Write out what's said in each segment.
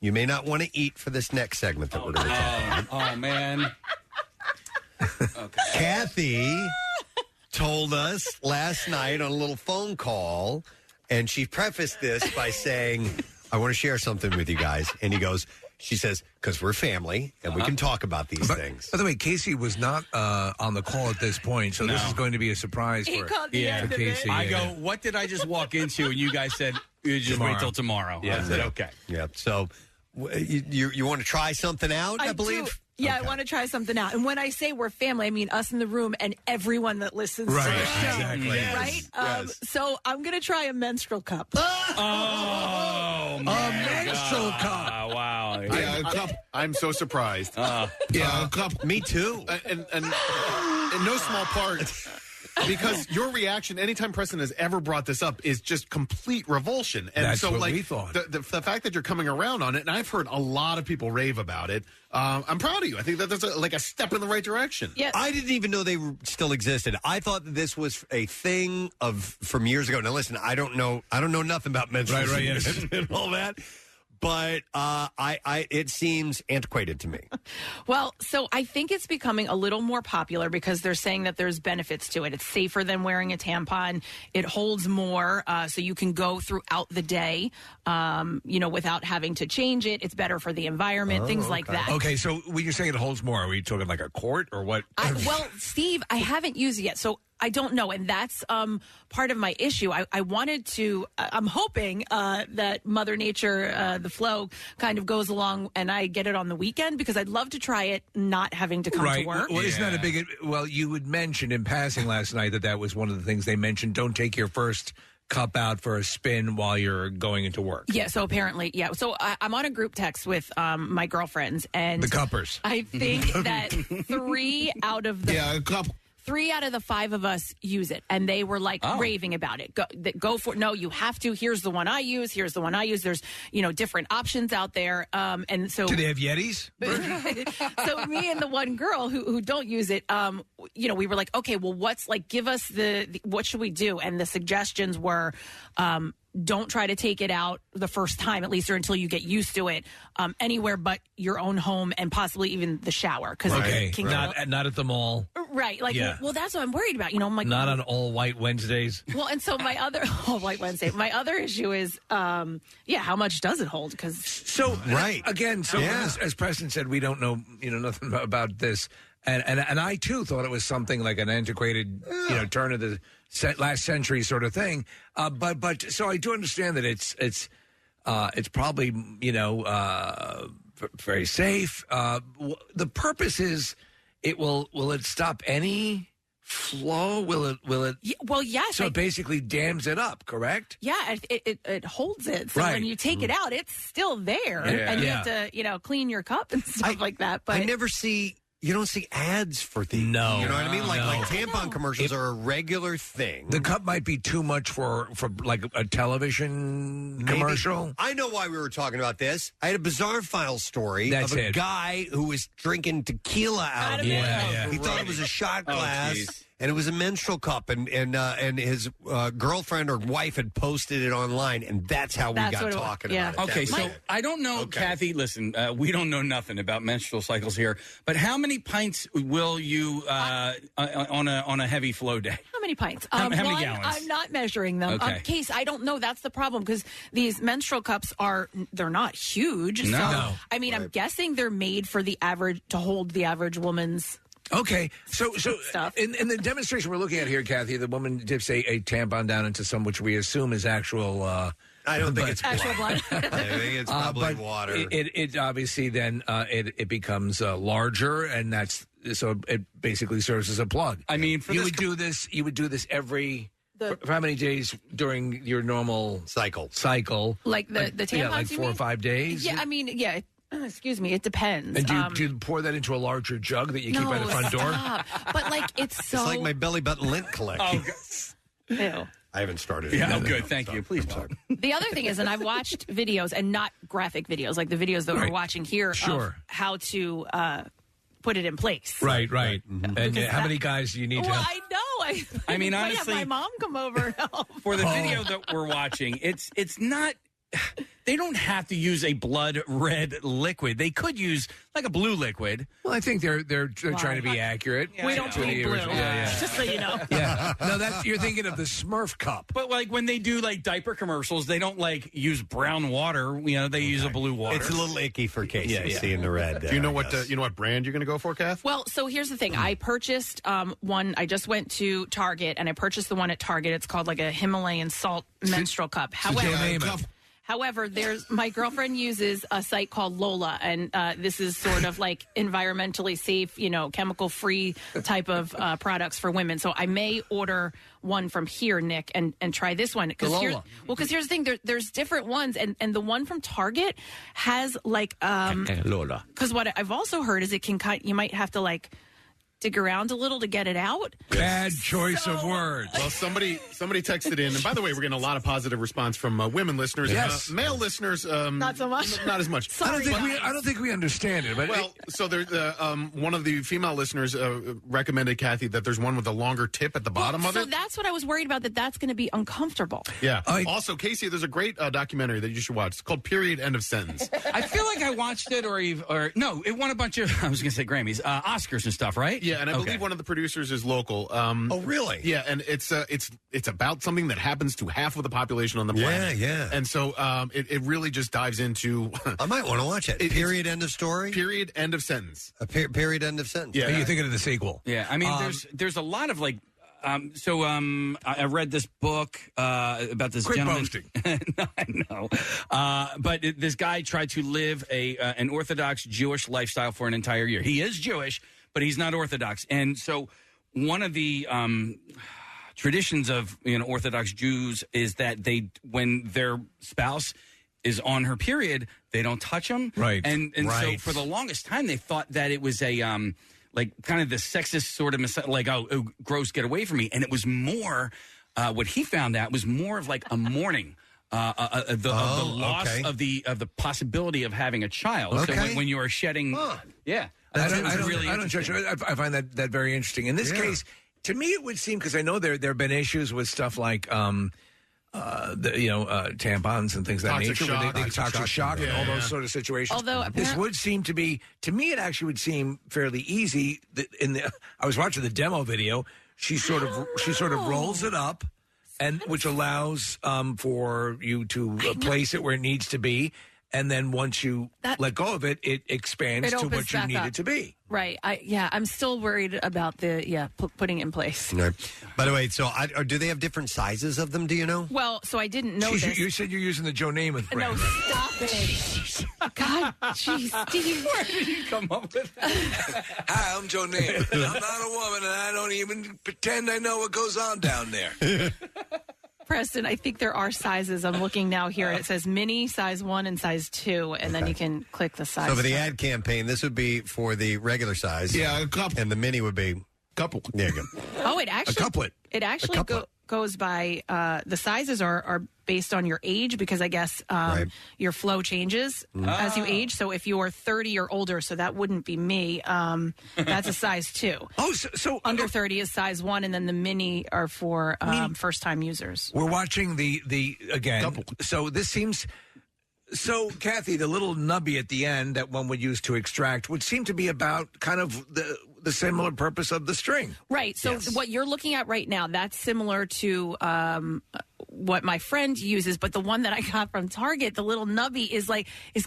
you may not want to eat for this next segment that we're going to talk about. Oh, man. Okay. Kathy told us last night on a little phone call, and she prefaced this by saying, I want to share something with you guys. And she says, because we're family and we can talk about these things. By the way, Casey was not on the call at this point, so this is going to be a surprise for Casey. I go, what did I just walk into? And you guys said, you just wait till tomorrow. Yeah. I said, okay. Yeah. So you want to try something out, I believe? Do. Yeah, okay. I want to try something out. And when I say we're family, I mean us in the room and everyone that listens to the show. Exactly. Right? Yes. So I'm going to try a menstrual cup. Oh, a menstrual cup. Wow. Yeah, a cup. I'm so surprised. A cup. Me too. And in no small part, because your reaction anytime Preston has ever brought this up is just complete revulsion. And That's so, what like, we thought. The fact that you're coming around on it, and I've heard a lot of people rave about it. I'm proud of you. I think that that's like a step in the right direction. Yeah. I didn't even know they still existed. I thought that this was a thing from years ago. Now, listen, I don't know nothing about menstrual and all that. But it seems antiquated to me. Well, so I think it's becoming a little more popular because they're saying that there's benefits to it. It's safer than wearing a tampon. It holds more, so you can go throughout the day, without having to change it. It's better for the environment, things like that. Okay, so when you're saying it holds more, are we talking like a quart or what? Well, Steve, I haven't used it yet, so I don't know, and that's part of my issue. I wanted to. I'm hoping that Mother Nature, the flow, kind of goes along, and I get it on the weekend because I'd love to try it, not having to come to work. Well, isn't that a big? Well, you had mentioned in passing last night that was one of the things they mentioned. Don't take your first cup out for a spin while you're going into work. Yeah, so apparently, yeah. So I'm on a group text with my girlfriends, and the cuppers. I think that 3 out of the 3 out of the 5 of us use it, and they were like raving about it. Go for it. No, you have to. Here's the one I use. Here's the one I use. There's different options out there. And so, do they have Yetis? So me and the one girl who don't use it, we were like, okay, well, give us the what should we do? And the suggestions were, don't try to take it out the first time, at least, or until you get used to it, anywhere but your own home and possibly even the shower. Not at the mall. Right. Well, that's what I'm worried about. I'm like, not on all white Wednesdays. Well, and so my other all white Wednesday. My other issue is, how much does it hold? Again, as Preston said, we don't know, nothing about this. And I too thought it was something like an antiquated, turn of the last century sort of thing. But so I do understand that it's probably very safe. The purpose is will it stop any flow? Will it? Yeah, well, yes. So it basically dams it up, correct? Yeah, it holds it. So when you take it out, it's still there, and you have to clean your cup and stuff like that. But I never see. You don't see ads for these. No. You know what I mean? Like tampon commercials are a regular thing. The cup might be too much for like a television commercial. I know why we were talking about this. I had a bizarre file story of a guy who was drinking tequila out of it. He thought it was a shot glass. And it was a menstrual cup, and his girlfriend or wife had posted it online, and that's how we got talking about it. Okay, so I don't know, Kathy, listen, we don't know nothing about menstrual cycles here, but how many pints will you, on a heavy flow day? How many pints? How many gallons? I'm not measuring them. Okay. Case, I don't know. That's the problem, because these menstrual cups they're not huge. No. So, I mean, I'm guessing they're made for to hold the average woman's. Okay, so in the demonstration we're looking at here, Kathy, the woman dips a tampon down into some, which we assume is actual. I don't think it's actual blood. I think it's probably water. It obviously then it becomes larger, and so it basically serves as a plug. I mean, you would do this every. For how many days during your normal cycle? Like the tampons, yeah, like 4 or 5 days. Yeah, I mean, yeah. Excuse me, it depends. And do you pour that into a larger jug that you keep by the front door? But it's so... It's like my belly button lint collection. Ew. I haven't started it. Yeah, good. Thank you. Please talk. The other thing is, and I've watched videos, and not graphic videos, like the videos that we're watching here, of how to put it in place. Right. Mm-hmm. And how many guys do you need to help? I know. I mean, honestly... have my mom come over and help. For the video that we're watching, it's not they don't have to use a blood red liquid. They could use like a blue liquid. Well, I think they're trying to be accurate. We don't need blue. Just so you know. Yeah. No, you're thinking of the Smurf cup. But like when they do like diaper commercials, they don't like use brown water. They use a blue water. It's a little icky for Casey seeing the red. Do you know what brand you're going to go for, Kath? Well, so here's the thing. I purchased one. I just went to Target and I purchased the one at Target. It's called like a Himalayan salt menstrual cup. However, my girlfriend uses a site called Lola, and this is sort of like environmentally safe, chemical-free type of products for women. So I may order one from here, Nick, and try this one. Because here's the thing: there's different ones, and the one from Target has like Lola. Because what I've also heard is you might have to like dig around a little to get it out. Bad choice of words. Well, somebody texted in, and by the way, we're getting a lot of positive response from women listeners. Yes. Male listeners, not so much. Not as much. I don't think we understand it. But so there, one of the female listeners recommended, Kathy, that there's one with a longer tip at the bottom of it. So that's what I was worried about. That's going to be uncomfortable. Yeah. Also, Casey, there's a great documentary that you should watch. It's called "Period End of Sentence." I feel like I watched it, or no, it won a bunch of I was going to say Grammys, Oscars and stuff, right? Yeah, and I believe one of the producers is local. Oh, really? Yeah, and it's about something that happens to half of the population on the planet. Yeah. And so it really just dives into. I might want to watch it. Period. End of story. Period. End of sentence. Period. End of sentence. Yeah. Are you thinking of the sequel? Yeah. I mean, there's a lot of like. I read this book about this gentleman. Boasting. No, I know. But this guy tried to live an Orthodox Jewish lifestyle for an entire year. He is Jewish, but he's not Orthodox. And so one of the traditions of Orthodox Jews is that when their spouse is on her period, they don't touch them. Right. And so for the longest time, they thought that it was a like kind of the sexist sort of like, oh, gross, get away from me. And it was more, what he found out was more of like a mourning. The loss of the possibility of having a child. Okay. So when you are shedding, yeah. I don't judge. I find that very interesting. In this case, to me, it would seem, because I know there have been issues with stuff like tampons and things of that nature, toxic shock and all those sort of situations. Although this would seem to be, to me, it actually would seem fairly easy. I was watching the demo video. She sort of rolls it up, and which allows for you to place it where it needs to be. And then once you let go of it, it expands to what you need it to be. Right. I'm still worried about putting it in place. No. By the way, so do they have different sizes of them? Do you know? Well, so I didn't know this. You said you're using the Joe Namath brand. No, stop it. God, jeez, Steve. Where did you come up with that? Hi, I'm Joe Namath. I'm not a woman, and I don't even pretend I know what goes on down there. Preston, I think there are sizes. I'm looking now here. It says mini, size 1, and size 2, and then you can click the size. So for the ad campaign, this would be for the regular size. Yeah, a couple. And the mini would be couple. There you go. Oh, it actually a couplet. It actually goes by the sizes are based on your age, because I guess your flow changes as you age. So if you're 30 or older, so that wouldn't be me. That's a size 2. Oh, so under 30 is size 1, and then the mini are for first time users. We're watching the again. Couple. So this seems. So, Kathy, the little nubby at the end that one would use to extract would seem to be about kind of the similar purpose of the string. Right. So what you're looking at right now, that's similar to what my friend uses, but the one that I got from Target, the little nubby is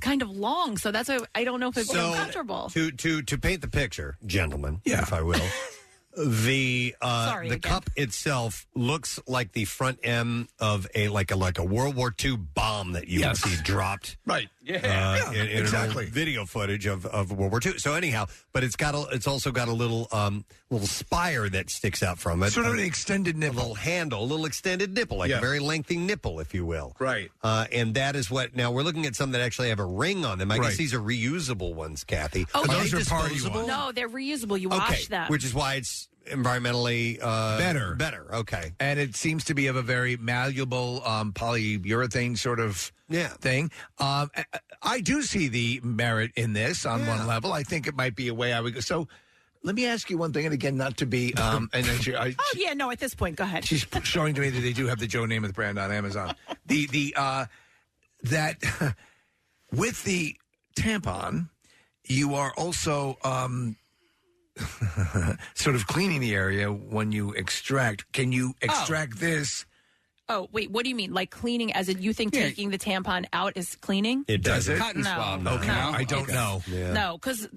kind of long. So that's why I don't know if it's comfortable. To paint the picture, gentlemen, if I will. The cup itself looks like the front end of a World War II bomb that you would see dropped. Right. Exactly. Video footage of World War II. So anyhow, but it's also got a little spire that sticks out from it. Sort of an extended nipple. A little handle, a little extended nipple, like a very lengthy nipple, if you will. Right. And that is what, now we're looking at some that actually have a ring on them. I guess these are reusable ones, Kathy. Oh, those are party ones. No, they're reusable. You wash them. Which is why it's environmentally better. Okay. And it seems to be of a very malleable polyurethane sort of thing. I do see the merit in this on one level. I think it might be a way I would go. So let me ask you one thing, and again, not to be... and then at this point, go ahead. She's showing to me that they do have the Joe Namath brand on Amazon. that with the tampon, you are also sort of cleaning the area when you extract. Can you extract this? Oh, wait, what do you mean? Like cleaning as in you think taking the tampon out is cleaning? It does it? Cotton swab. Okay. No. I don't know. Yeah. No, because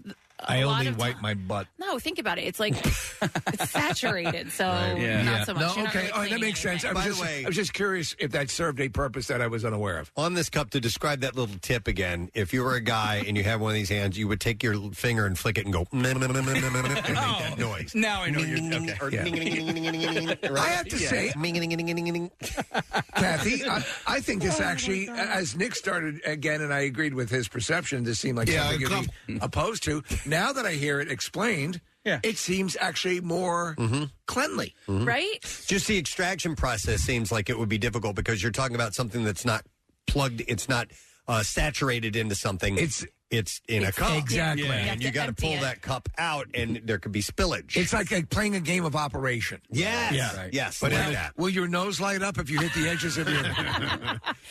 I only wipe my butt. No, think about it. It's like it's saturated, so Right. not so much. No, You're not okay. really All right, that cleaning makes sense. anything. I was just curious if that served a purpose that I was unaware of. On this cup, to describe that little tip again, if you were a guy and you have one of these hands, you would take your finger and flick it and go and make that noise. Now I know you're okay. I have to say, Kathy, I think this actually, as Nick started again, and I agreed with his perception, this seemed like something you'd be opposed to. Now that I hear it explained, it seems actually more cleanly. Right? Just the extraction process seems like it would be difficult because you're talking about something that's not plugged, it's not saturated into something. It's in a cup. Exactly. And you got to pull that cup out, and there could be spillage. It's like playing a game of Operation. Yes. Yeah. Right. Yes. But like that. will your nose light up if you hit the edges of your...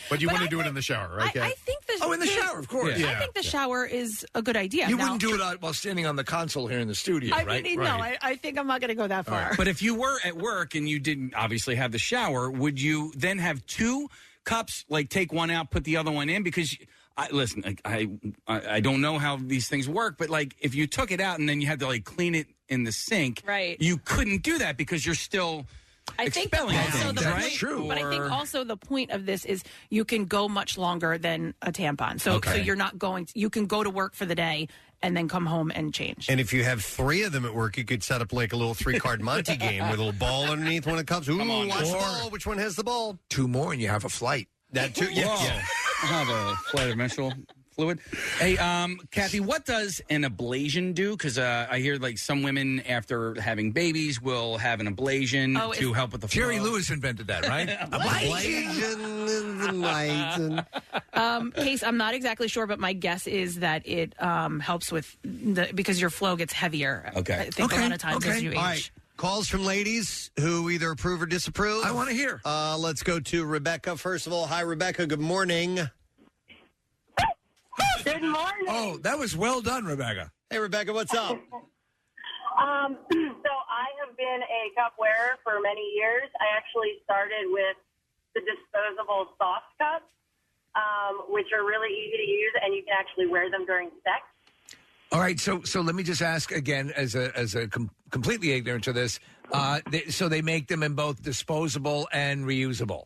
But you want to do it in the shower, right? I think in the shower, of course. I think the shower is a good idea. You Now, wouldn't do it while standing on the console here in the studio, right? No, I think I'm not going to go that far. But if you were at work and you didn't obviously have the shower, would you then have two cups, like take one out, put the other one in? Because... listen, I don't know how these things work, but like if you took it out and then you had to like clean it in the sink, right? You couldn't do that because you're still expelling things, That's right? true. But I think also the point of this is you can go much longer than a tampon. So you're not going. You can go to work for the day and then come home and change. And if you have three of them at work, you could set up like a little 3-card Monte game with a little ball underneath one of the cups. Ooh, watch the ball. Which one has the ball? Two more and you have a flight. That too. Yeah. I have a flight of menstrual fluid. Hey, Kathy, what does an ablation do? Because I hear like some women after having babies will have an ablation to help with the flow. Jerry Lewis invented that, right? Case, I'm not exactly sure, but my guess is that it helps with because your flow gets heavier. Okay. I think a lot of times as you age. All right. Calls from ladies who either approve or disapprove. I want to hear. Let's go to Rebecca. First of all, hi, Rebecca. Good morning. Good morning. Oh, that was well done, Rebecca. Hey, Rebecca, what's up? So I have been a cup wearer for many years. I actually started with the disposable soft cups, which are really easy to use, and you can actually wear them during sex. All right, so let me just ask again, as a completely ignorant to this. So they make them in both disposable and reusable.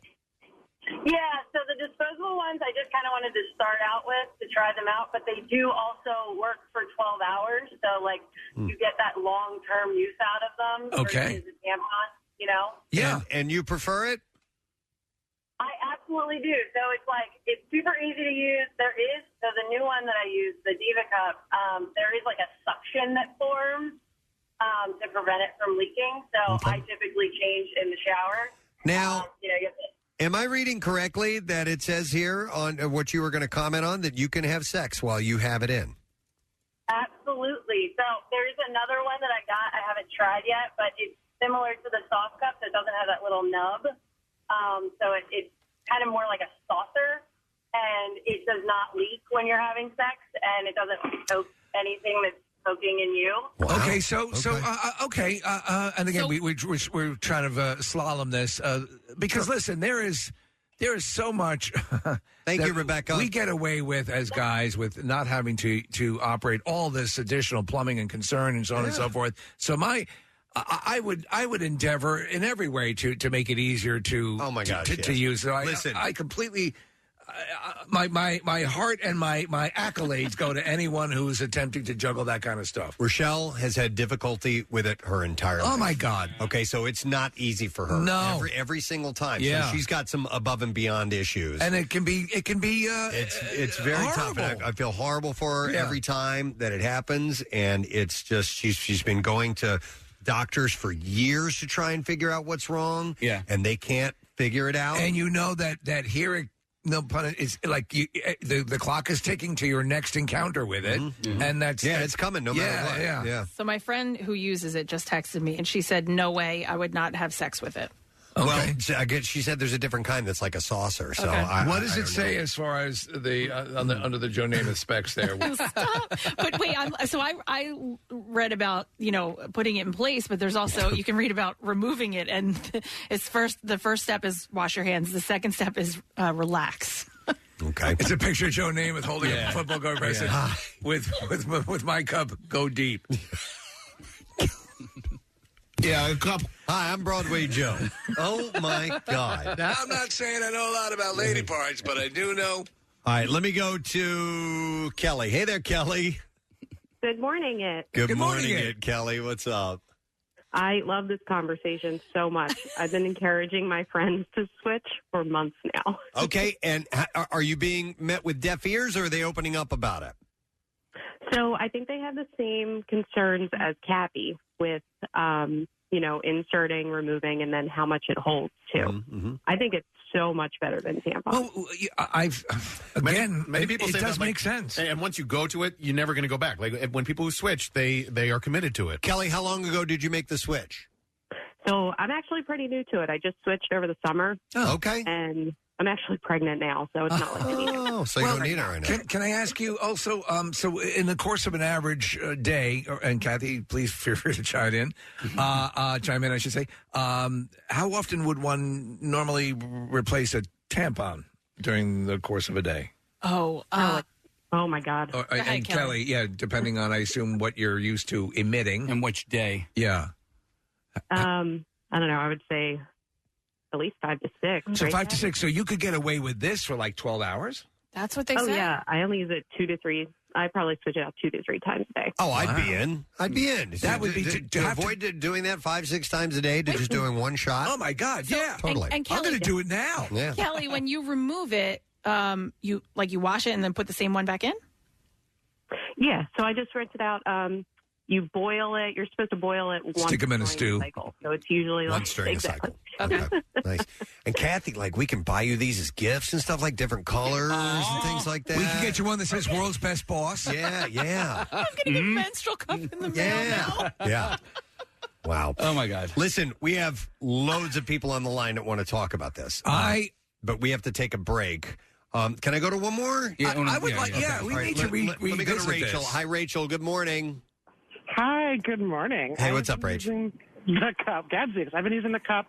Yeah, so the disposable ones I just kind of wanted to start out with to try them out, but they do also work for 12 hours, so like you get that long-term use out of them. Okay. Versus a tampon, you know? Yeah. And you prefer it? I absolutely do. So it's super easy to use. So the new one that I use, the Diva Cup, there is like a suction that forms to prevent it from leaking. So I typically change in the shower. Now, am I reading correctly that it says here on what you were going to comment on that you can have sex while you have it in? Absolutely. So there's another one that I got. I haven't tried yet, but it's similar to the soft cup. It doesn't have that little nub. So it's kind of more like a saucer, and it does not leak when you're having sex, and it doesn't poke anything that's poking in you. Wow. Okay, and again, we're trying to slalom this because listen, there is so much. Thank you, Rebecca. We get away with as guys with not having to operate all this additional plumbing and concern and so on and so forth. So I would endeavor in every way to make it easier to use. So Listen, I completely. My heart and my accolades go to anyone who is attempting to juggle that kind of stuff. Rochelle has had difficulty with it her entire life. Oh, my God. Okay, so it's not easy for her. No. Every single time. Yeah. So she's got some above and beyond issues. And it can be it's very tough. And I feel horrible for her every time that it happens. And it's just, she's been going to doctors for years to try and figure out what's wrong. Yeah. And they can't figure it out. And you know that here no pun. It's like the clock is ticking to your next encounter with it, and it's coming no matter what. So my friend who uses it just texted me, and she said, "No way, I would not have sex with it." Okay. Well, I guess she said there's a different kind that's like a saucer. So what does it say as far as the under the Joe Namath specs there? Stop. But wait, I read about putting it in place, but there's also you can read about removing it, and the first step is wash your hands. The second step is relax. Okay, it's a picture of Joe Namath holding a football guard with my cup. Go deep. Yeah, a cup. Hi, I'm Broadway Joe. Oh, my God. Now, I'm not saying I know a lot about lady parts, but I do know. All right, let me go to Kelly. Hey there, Kelly. Good morning, it. Good morning, it, Kelly. What's up? I love this conversation so much. I've been encouraging my friends to switch for months now. Okay, and are you being met with deaf ears, or are they opening up about it? So I think they have the same concerns as Kathy with, inserting, removing, and then how much it holds, too. Mm-hmm. I think it's so much better than tampons. Well, many people say it does that, make sense. And once you go to it, you're never going to go back. Like when people who switch, they are committed to it. Kelly, how long ago did you make the switch? So I'm actually pretty new to it. I just switched over the summer. Oh, okay. And I'm actually pregnant now, so it's not like I need it. Oh, so you don't need it right now. Can I ask you also, so in the course of an average day, and Kathy, please feel free to chime in, I should say, how often would one normally replace a tampon during the course of a day? Oh my God. And Kelly, depending on, I assume, what you're used to emitting. And which day. Yeah. I don't know, I would say at least 5 to 6. So right? 5 to 6. So you could get away with this for like 12 hours? That's what they say. say. Oh, yeah. I only use it 2 to 3. I probably switch it out 2 to 3 times a day. Oh, I'd be in. That would be to avoid doing that 5-6 times a day to just doing one shot. Oh my God! Yeah, totally. And Kelly, I'm going to do it now. Yeah. Kelly, when you remove it, you wash it and then put the same one back in. Yeah. So I just rinse it out. You boil it. You're supposed to boil it once. Stick them in a stew. Cycle. So it's usually once during a cycle. Okay. Nice. And Kathy, we can buy you these as gifts and stuff, like different colors and things like that. We can get you one that says "World's Best Boss." Yeah. I'm going to get a menstrual cup in the mail now. Yeah. Wow. Oh my God. Listen, we have loads of people on the line that want to talk about this. But we have to take a break. Can I go to one more? Yeah, I would like. Yeah, we need to let me go to Rachel. This. Hi, Rachel. Good morning. Hi, good morning. Hey, what's up, Rachel? Using the cup, Gadzooks. I've been using the cup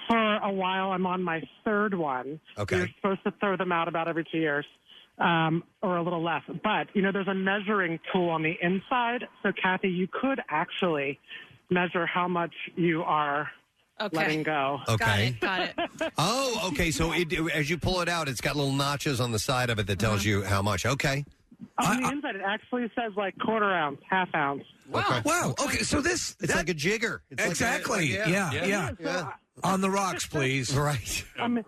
for a while. I'm on my third one. Okay. You're supposed to throw them out about every 2 years, or a little less. But, there's a measuring tool on the inside. So, Kathy, you could actually measure how much you are letting go. Okay. Got it. Oh, okay. So as you pull it out, it's got little notches on the side of it that tells you how much. Okay. On the inside, it actually says quarter ounce, half ounce. Wow. Okay. Wow. Okay. So it's like a jigger. It's exactly. Yeah. On the rocks, please. Right. I'm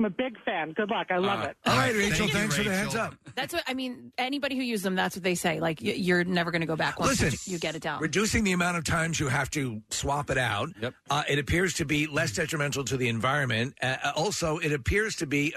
a big fan. Good luck. I love it. All right, Rachel. Thank you, Thanks for the Rachel. heads up. That's what anybody who uses them, that's what they say. You're never going to go back once Listen, you get it down. Reducing the amount of times you have to swap it out. Yep. It appears to be less detrimental to the environment. Also, it appears to be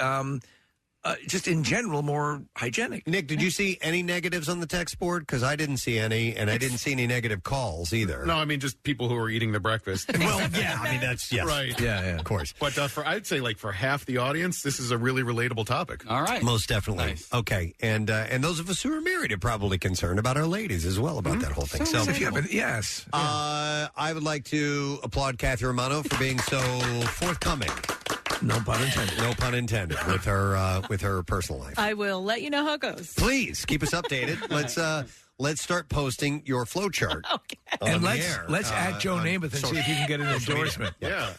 just in general more hygienic. Nick, did you see any negatives on the text board? Because I didn't see any, and I didn't see any negative calls either. No, I mean just people who are eating their breakfast. Well, yeah, I mean that's right. Yeah, of course. But I'd say for half the audience, this is a really relatable topic. All right, most definitely. Nice. Okay, and those of us who are married are probably concerned about our ladies as well about that whole thing. So if you haven't, yes. I would like to applaud Kathy Romano for being so forthcoming. No pun intended. No pun intended with her personal life. I will let you know how it goes. Please keep us updated. Let's start posting your flow chart. Okay. And let's add Joe Namath and see if you can get an endorsement. Yeah.